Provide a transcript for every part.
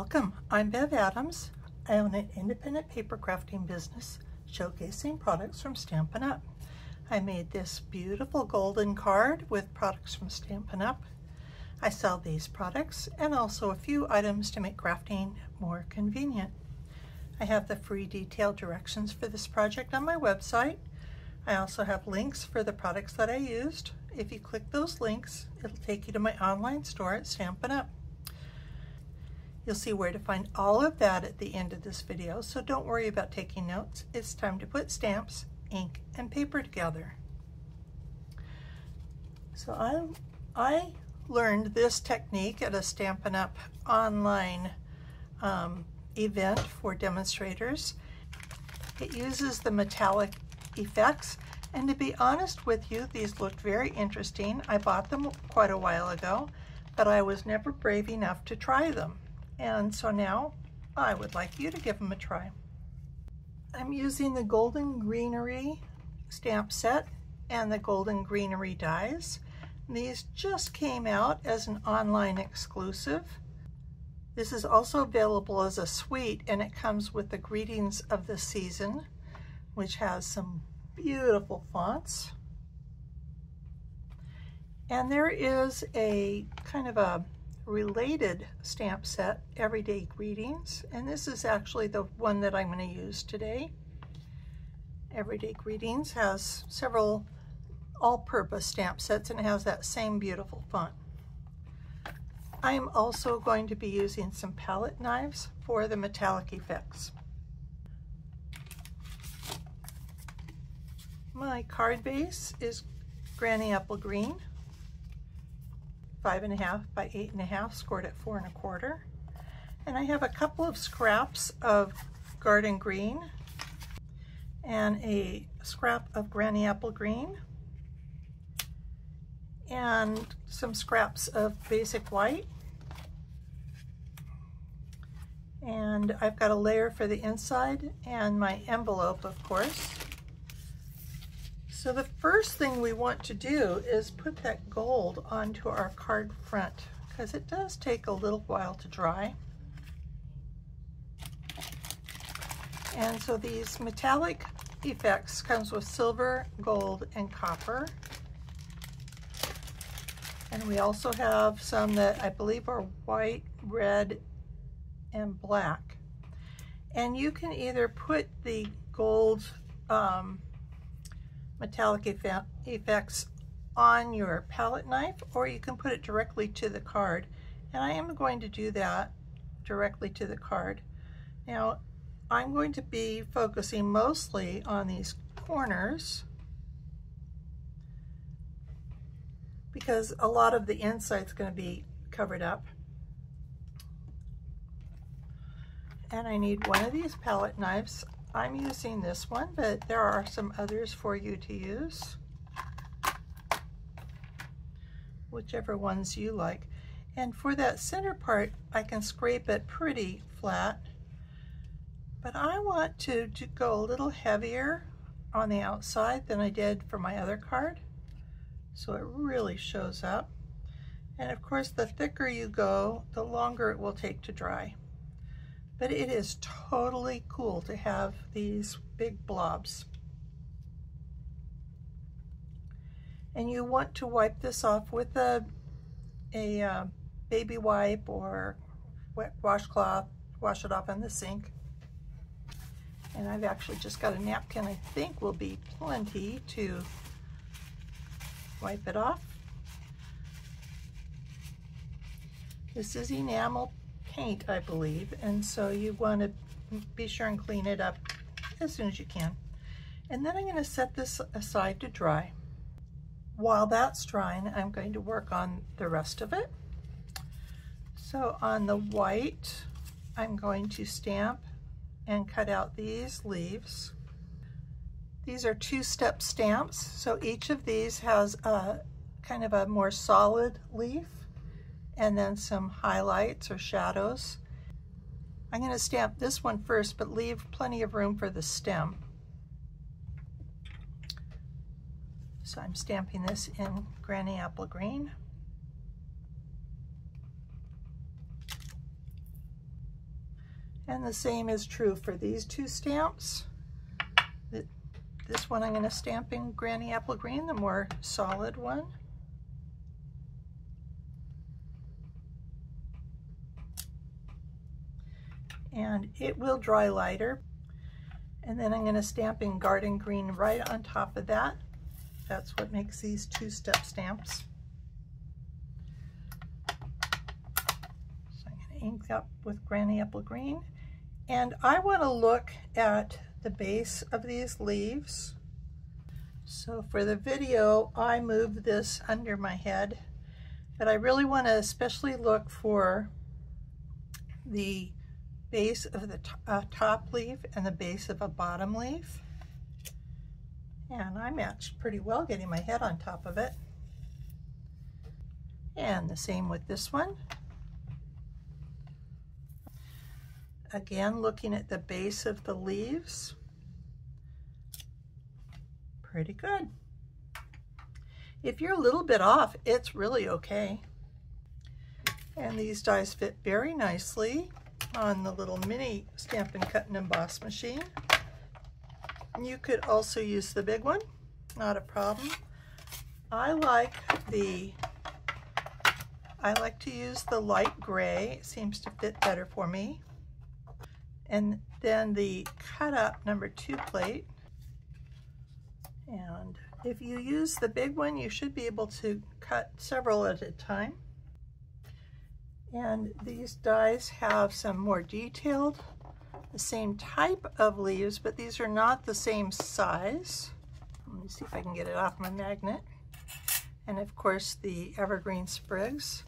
Welcome, I'm Bev Adams. I own an independent paper crafting business showcasing products from Stampin' Up. I made this beautiful golden card with products from Stampin' Up. I sell these products and also a few items to make crafting more convenient. I have the free detailed directions for this project on my website. I also have links for the products that I used. If you click those links, it'll take you to my online store at Stampin' Up. You'll see where to find all of that at the end of this video, so don't worry about taking notes. It's time to put stamps, ink, and paper together. So I learned this technique at a Stampin' Up online event for demonstrators. It uses the metallic effects, and to be honest with you, these looked very interesting. I bought them quite a while ago, but I was never brave enough to try them. And so now I would like you to give them a try. I'm using the Golden Greenery stamp set and the Golden Greenery dies. These just came out as an online exclusive. This is also available as a suite, and it comes with the Greetings of the Season, which has some beautiful fonts. And there is a kind of a related stamp set, Everyday Greetings, and this is actually the one that I'm going to use today. Everyday Greetings has several all-purpose stamp sets and it has that same beautiful font. I am also going to be using some palette knives for the metallic effects. My card base is Granny Apple Green, 5.5 by 8.5, scored at 4 1/4. And I have a couple of scraps of Garden Green and a scrap of Granny Apple Green and some scraps of Basic White. And I've got a layer for the inside and my envelope, of course. So the first thing we want to do is put that gold onto our card front, because it does take a little while to dry. And so these metallic effects comes with silver, gold, and copper. And we also have some that I believe are white, red, and black. And you can either put the gold metallic effects on your palette knife, or you can put it directly to the card. And I am going to do that directly to the card. Now, I'm going to be focusing mostly on these corners because a lot of the inside's going to be covered up. And I need one of these palette knives. I'm using this one, but there are some others for you to use, whichever ones you like. And for that center part, I can scrape it pretty flat, but I want to go a little heavier on the outside than I did for my other card, so it really shows up. And of course, the thicker you go, the longer it will take to dry. But it is totally cool to have these big blobs. And you want to wipe this off with a baby wipe or wet washcloth, wash it off in the sink. And I've actually just got a napkin I think will be plenty to wipe it off. This is enamel paint, I believe, and so you want to be sure and clean it up as soon as you can. And then I'm going to set this aside to dry. While that's drying, I'm going to work on the rest of it. So on the white, I'm going to stamp and cut out these leaves. These are two-step stamps, so each of these has a kind of a more solid leaf and then some highlights or shadows. I'm going to stamp this one first, but leave plenty of room for the stem. So I'm stamping this in Granny Apple Green. And the same is true for these two stamps. This one I'm going to stamp in Granny Apple Green, the more solid one. And it will dry lighter. And then I'm going to stamp in Garden Green right on top of that. That's what makes these two-step stamps. So I'm going to ink up with Granny Apple Green. And I want to look at the base of these leaves. So for the video, I moved this under my head, but I really want to especially look for the base of the top leaf and the base of a bottom leaf. And I matched pretty well getting my head on top of it. And the same with this one. Again, looking at the base of the leaves. Pretty good. If you're a little bit off, it's really okay. And these dies fit very nicely on the little mini Stampin' Cut and Emboss machine. You could also use the big one, not a problem. I like to use the light gray. It seems to fit better for me. And then the cut up #2 plate. And if you use the big one, you should be able to cut several at a time. And these dies have some more detailed, the same type of leaves, but these are not the same size. Let me see if I can get it off my magnet. And of course the evergreen sprigs.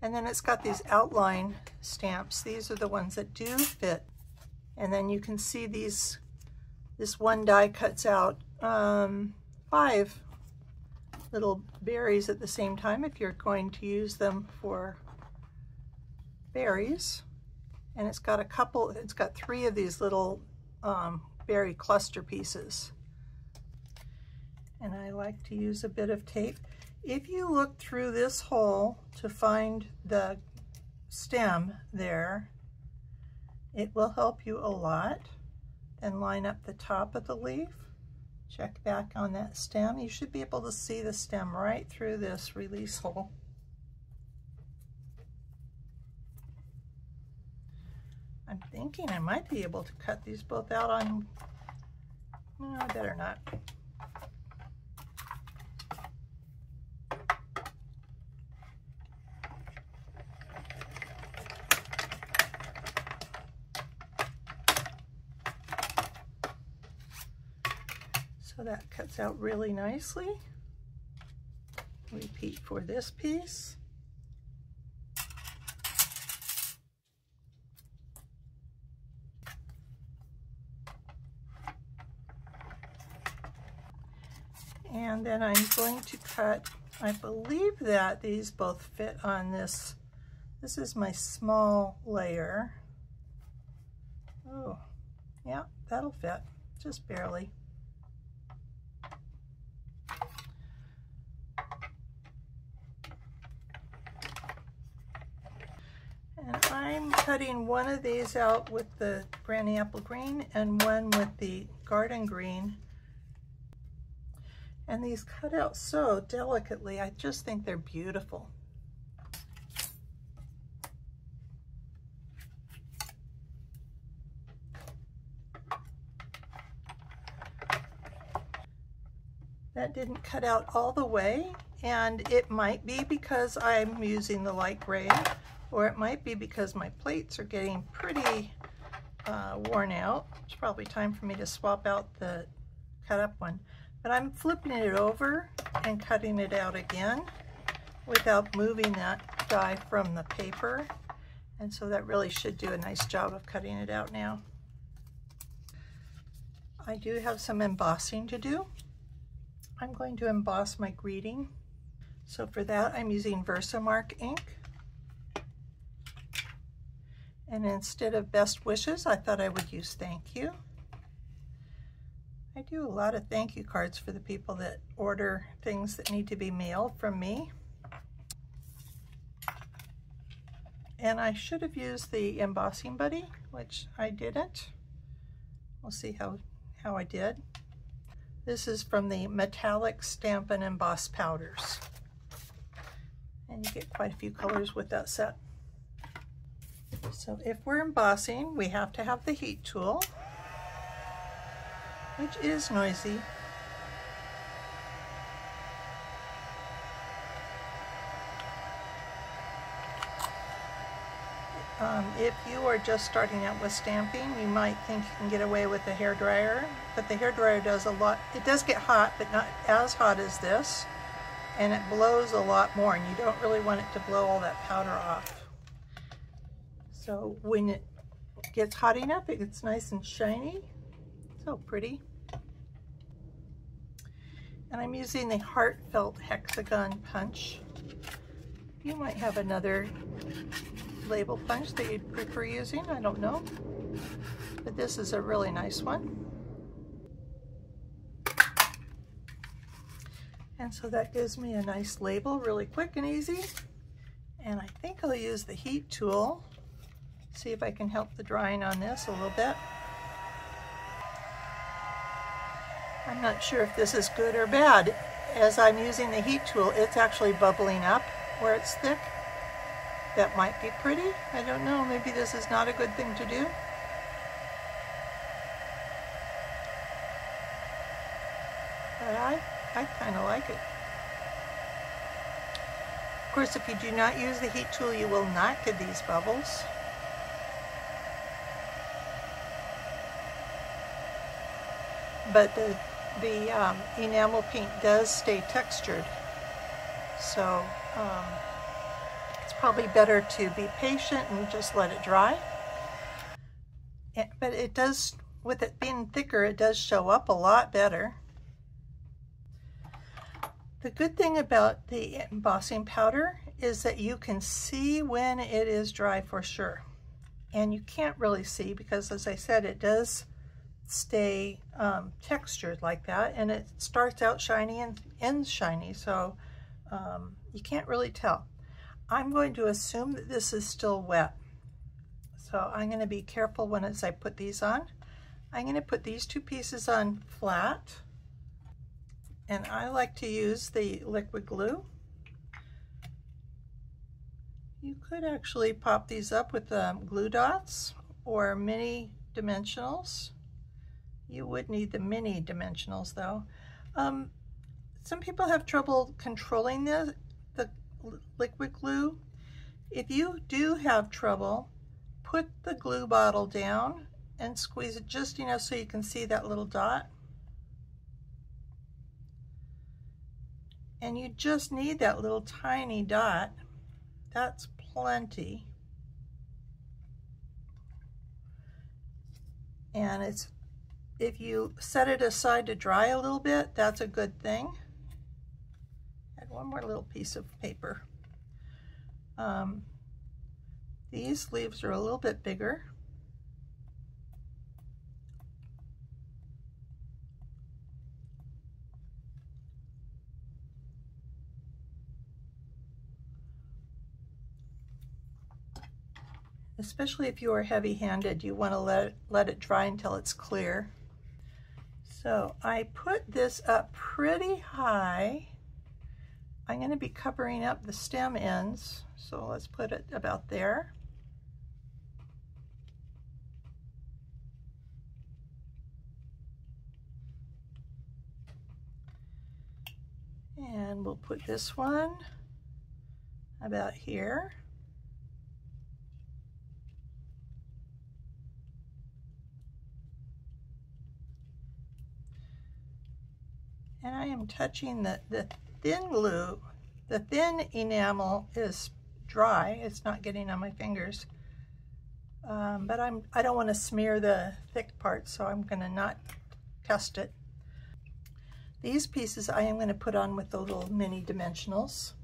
And then it's got these outline stamps. These are the ones that do fit. And then you can see this one die cuts out 5 little berries at the same time if you're going to use them for berries. And it's got 3 of these little berry cluster pieces. And I like to use a bit of tape. If you look through this hole to find the stem there, it will help you a lot. Then line up the top of the leaf. Check back on that stem. You should be able to see the stem right through this release hole. I'm thinking I might be able to cut these both out on, no, I better not. So that cuts out really nicely. Repeat for this piece. And then I'm going to cut, I believe that these both fit on this. This is my small layer. Oh, yeah, that'll fit, just barely. And I'm cutting one of these out with the Granny Apple Green and one with the Garden Green. And these cut out so delicately, I just think they're beautiful. That didn't cut out all the way, and it might be because I'm using the light gray, or it might be because my plates are getting pretty worn out. It's probably time for me to swap out the cut up one. But I'm flipping it over and cutting it out again without moving that die from the paper. And so that really should do a nice job of cutting it out now. I do have some embossing to do. I'm going to emboss my greeting. So for that, I'm using Versamark ink. And instead of best wishes, I thought I would use thank you. I do a lot of thank you cards for the people that order things that need to be mailed from me. And I should have used the embossing buddy, which I didn't. We'll see how I did. This is from the Metallic Stamp and Emboss Powders. And you get quite a few colors with that set. So if we're embossing, we have to have the heat tool, which is noisy. If you are just starting out with stamping, you might think you can get away with the hairdryer, but the hairdryer does a lot. It does get hot, but not as hot as this, and it blows a lot more, and you don't really want it to blow all that powder off. So when it gets hot enough, it gets nice and shiny. So pretty. And I'm using the Heartfelt Hexagon punch. You might have another label punch that you'd prefer using, I don't know. But this is a really nice one. And so that gives me a nice label, really quick and easy. And I think I'll use the heat tool. See if I can help the drying on this a little bit. I'm not sure if this is good or bad. As I'm using the heat tool, it's actually bubbling up where it's thick. That might be pretty. I don't know. Maybe this is not a good thing to do. But I kind of like it. Of course, if you do not use the heat tool, you will not get these bubbles. But the enamel paint does stay textured. So it's probably better to be patient and just let it dry. But it does, with it being thicker, it does show up a lot better. The good thing about the embossing powder is that you can see when it is dry for sure. And you can't really see because, as I said, it does stay textured like that, and it starts out shiny and ends shiny, so you can't really tell. I'm going to assume that this is still wet, so I'm going to be careful as I put these on. I'm going to put these two pieces on flat, and I like to use the liquid glue. You could actually pop these up with glue dots or mini dimensionals. You would need the mini dimensionals though. Some people have trouble controlling the liquid glue. If you do have trouble, put the glue bottle down and squeeze it just enough so you can see that little dot. And you just need that little tiny dot. That's plenty. And if you set it aside to dry a little bit, that's a good thing. Add one more little piece of paper. These leaves are a little bit bigger. Especially if you are heavy-handed, you want to let it dry until it's clear. So I put this up pretty high. I'm going to be covering up the stem ends, so let's put it about there. And we'll put this one about here. And I am touching the thin glue. The thin enamel is dry. It's not getting on my fingers. But I don't want to smear the thick part, so I'm going to not test it. These pieces I am going to put on with the little mini dimensionals.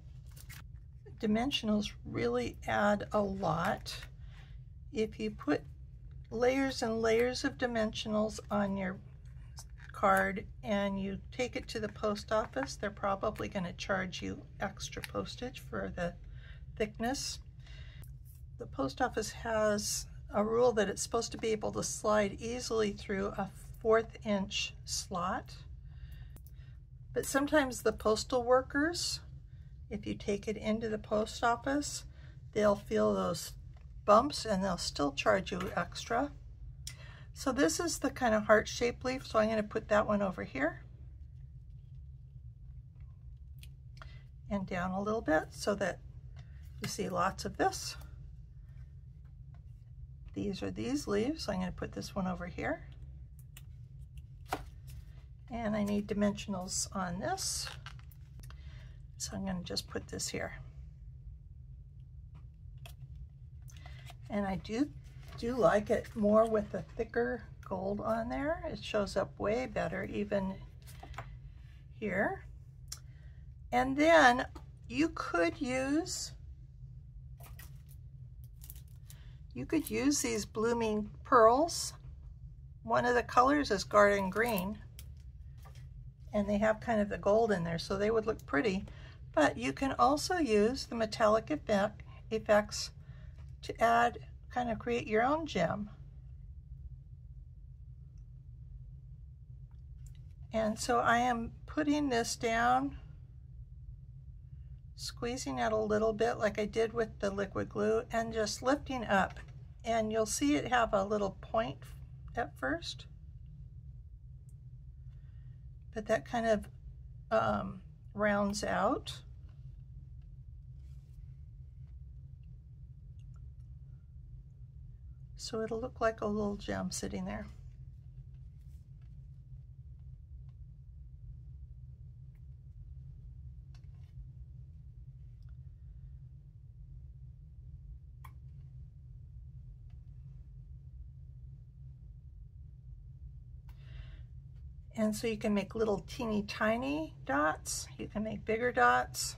Dimensionals really add a lot. If you put layers and layers of dimensionals on your card and you take it to the post office, they're probably going to charge you extra postage for the thickness. The post office has a rule that it's supposed to be able to slide easily through a 1/4 inch slot. But sometimes the postal workers, if you take it into the post office, they'll feel those bumps and they'll still charge you extra. So this is the kind of heart-shaped leaf, so I'm going to put that one over here and down a little bit so that you see lots of this. These are these leaves, so I'm going to put this one over here. And I need dimensionals on this, so I'm going to just put this here. And I do like it more with the thicker gold on there. It shows up way better even here. And then you could use these blooming pearls. One of the colors is garden green, and they have kind of the gold in there, so they would look pretty. But you can also use the metallic effects to add, kind of create your own gem. And so I am putting this down, squeezing out a little bit like I did with the liquid glue, and just lifting up. And you'll see it have a little point at first, but that kind of rounds out. So it'll look like a little gem sitting there. And so you can make little teeny tiny dots, you can make bigger dots,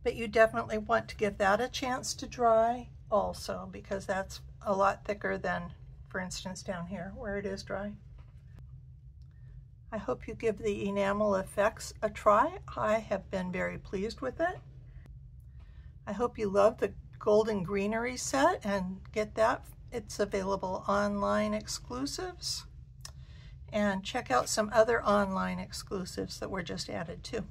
but you definitely want to give that a chance to dry also, because that's a lot thicker than, for instance, down here where it is dry. I hope you give the enamel effects a try. I have been very pleased with it. I hope you love the Golden Greenery set and get that. It's available online exclusives. And check out some other online exclusives that were just added too.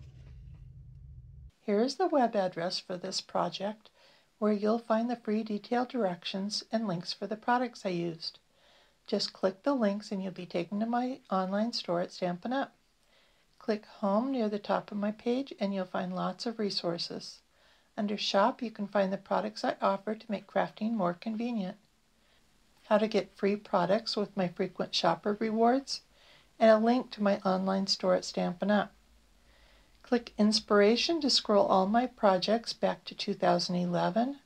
Here is the web address for this project, where you'll find the free detailed directions and links for the products I used. Just click the links and you'll be taken to my online store at Stampin' Up! Click Home near the top of my page and you'll find lots of resources. Under Shop, you can find the products I offer to make crafting more convenient. How to get free products with my frequent shopper rewards, and a link to my online store at Stampin' Up! Click Inspiration to scroll all my projects back to 2011,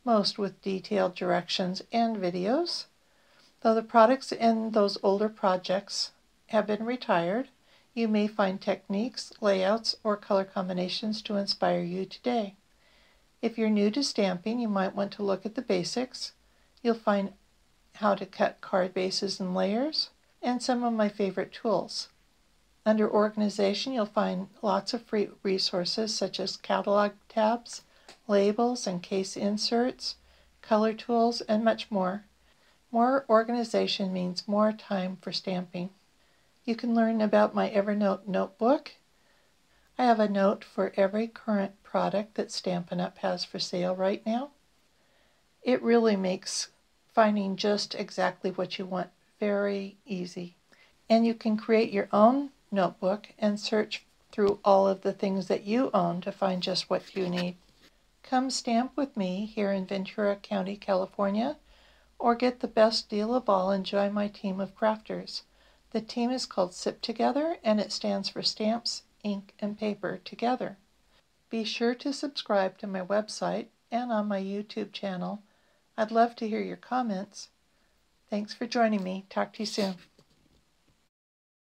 most with detailed directions and videos. Though the products in those older projects have been retired, you may find techniques, layouts, or color combinations to inspire you today. If you're new to stamping, you might want to look at the basics. You'll find how to cut card bases and layers, and some of my favorite tools. Under Organization, you'll find lots of free resources such as catalog tabs, labels and case inserts, color tools, and much more. More organization means more time for stamping. You can learn about my Evernote notebook. I have a note for every current product that Stampin' Up! Has for sale right now. It really makes finding just exactly what you want very easy. And you can create your own notebook and search through all of the things that you own to find just what you need. Come stamp with me here in Ventura County, California, or get the best deal of all and join my team of crafters. The team is called SIP Together, and it stands for Stamps, Ink, and Paper Together. Be sure to subscribe to my website and on my YouTube channel. I'd love to hear your comments. Thanks for joining me. Talk to you soon.